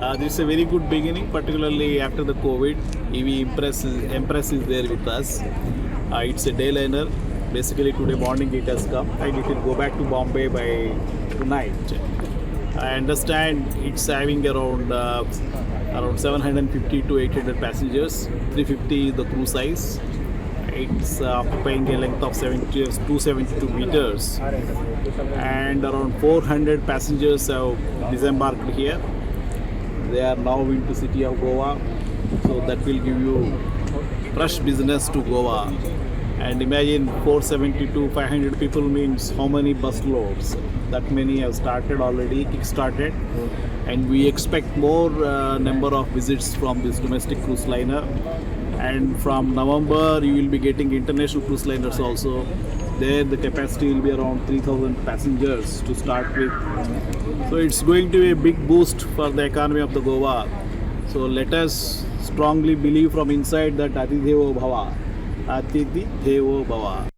This is a very good beginning, particularly after the COVID. EV Empress is there with us. It's a day liner. Basically today morning it has come and it will go back to Bombay by tonight. I understand it's having around 750 to 800 passengers. 350 is the crew size. It's occupying a length of 272 meters, and around 400 passengers have disembarked here. They are now into city of Goa, so that will give you fresh business to Goa. And imagine 470 to 500 people means how many bus loads? That many have started already, kick-started, and we expect more number of visits from this domestic cruise liner. And from November you will be getting international cruise liners also. There the capacity will be around 3,000 passengers to start with. So it's going to be a big boost for the economy of the Goa. So let us strongly believe from inside that Atithi Devo Bhava. Atithi Devo Bhava.